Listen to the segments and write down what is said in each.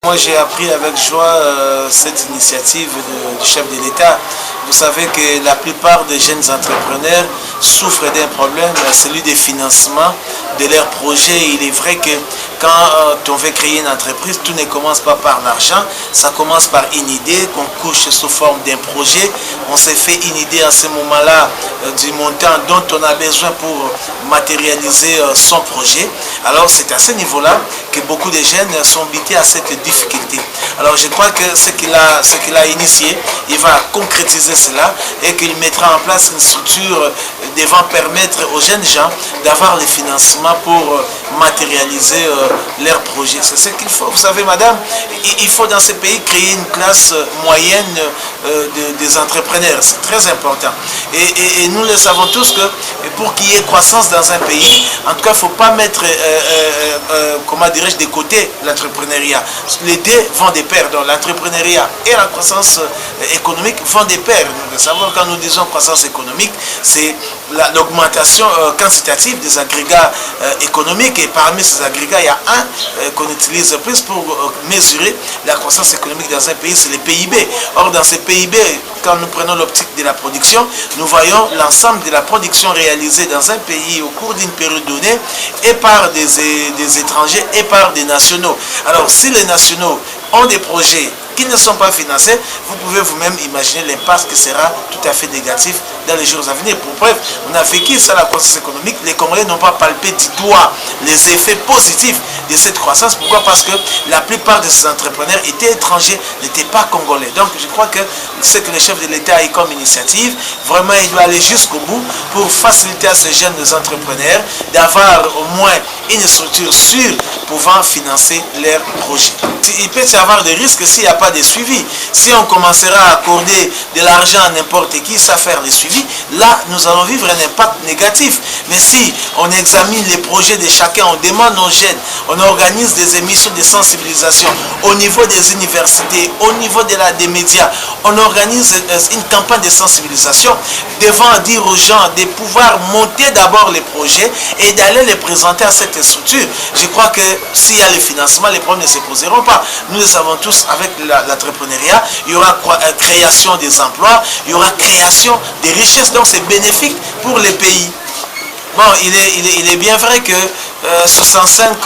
Moi, j'ai appris avec joie cette initiative du chef de l'État. Vous savez que la plupart des jeunes entrepreneurs souffrent d'un problème, celui des financements de leurs projets. Il est vrai que quand on veut créer une entreprise, tout ne commence pas par l'argent, ça commence par une idée qu'on couche sous forme d'un projet. On s'est fait une idée à ce moment-là du montant dont on a besoin pour matérialiser son projet. Alors c'est à ce niveau-là que beaucoup de jeunes sont butés à cette difficulté. Alors je crois que ce qu'il a initié, il va concrétiser cela et qu'il mettra en place une structure devant permettre aux jeunes gens d'avoir les financements pour matérialiser leurs projets. C'est ce qu'il faut. Vous savez, madame, il faut dans ce pays créer une classe moyenne des entrepreneurs. C'est très important. Et nous le savons tous que pour qu'il y ait croissance dans un pays, en tout cas, il ne faut pas mettre, comment dirais-je, de côté l'entrepreneuriat. Les deux vont de pair. Donc l'entrepreneuriat et la croissance économique vont de pair. Nous le savons, quand nous disons croissance économique, c'est l'augmentation quantitative des agrégats économiques. Et parmi ces agrégats, il y a un qu'on utilise plus pour mesurer la croissance économique dans un pays, c'est le PIB. Or, dans ce PIB, quand nous prenons l'optique de la production, nous voyons l'ensemble de la production réalisée dans un pays au cours d'une période donnée et par des étrangers et par des nationaux. Alors, si les nationaux ont des projets qui ne sont pas financés, vous pouvez vous-même imaginer l'impact qui sera tout à fait négatif dans les jours à venir. Pour preuve, on a vécu ça, la croissance économique. Les Congolais n'ont pas palpé du doigt les effets positifs de cette croissance. Pourquoi? Parce que la plupart de ces entrepreneurs étaient étrangers, n'étaient pas congolais. Donc je crois que ce que le chef de l'État a eu comme initiative, vraiment il doit aller jusqu'au bout pour faciliter à ces jeunes entrepreneurs d'avoir au moins une structure sûre pouvant financer leurs projets. Il peut y avoir des risques s'il n'y a pas de suivi. Si on commencera à accorder de l'argent à n'importe qui sans faire le suivi, là nous allons vivre un impact négatif. Mais si on examine les projets de chacun, on demande aux jeunes, on organise des émissions de sensibilisation au niveau des universités, au niveau des médias, on organise une campagne de sensibilisation devant dire aux gens de pouvoir monter d'abord les projets et d'aller les présenter à cette structure. Je crois que s'il y a le financement, les problèmes ne se poseront pas. Nous le savons tous, avec l'entrepreneuriat, il y aura création des emplois, il y aura création des richesses, donc c'est bénéfique pour les pays. Bon, il est bien vrai que 65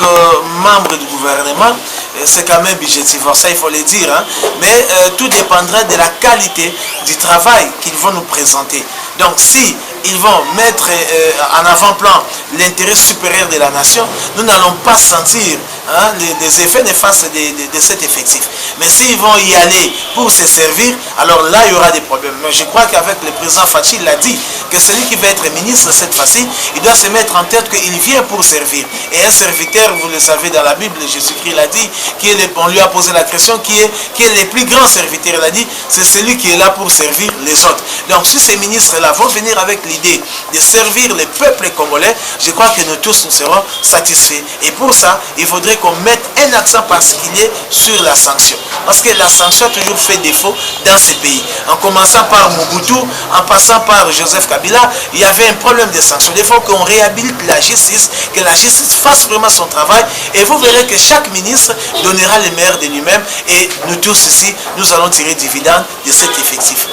membres du gouvernement, c'est quand même budgétif, ça il faut le dire, hein? Mais tout dépendra de la qualité du travail qu'ils vont nous présenter. Donc si ils vont mettre en avant-plan l'intérêt supérieur de la nation, nous n'allons pas sentir les effets néfastes de cet effectif. Mais s'ils vont y aller pour se servir, alors là il y aura des problèmes. Mais je crois qu'avec le président Fachi, il a dit que celui qui va être ministre cette fois-ci, il doit se mettre en tête qu'il vient pour servir. Et un serviteur, vous le savez dans la Bible, Jésus-Christ l'a dit, on lui a posé la question, qui est le plus grand serviteur. Il a dit, c'est celui qui est là pour servir les autres. Donc si ces ministres-là vont venir avec l'idée de servir le peuple congolais, je crois que nous tous nous serons satisfaits. Et pour ça, il faudrait qu'on mette un accent particulier sur la sanction. Parce que la sanction a toujours fait défaut dans ces pays. En commençant par Mobutu, en passant par Joseph Kabila, il y avait un problème de sanction. Il faut qu'on réhabilite la justice, que la justice fasse vraiment son travail. Et vous verrez que chaque ministre donnera le meilleur de lui-même. Et nous tous ici, nous allons tirer dividende de cet effectif.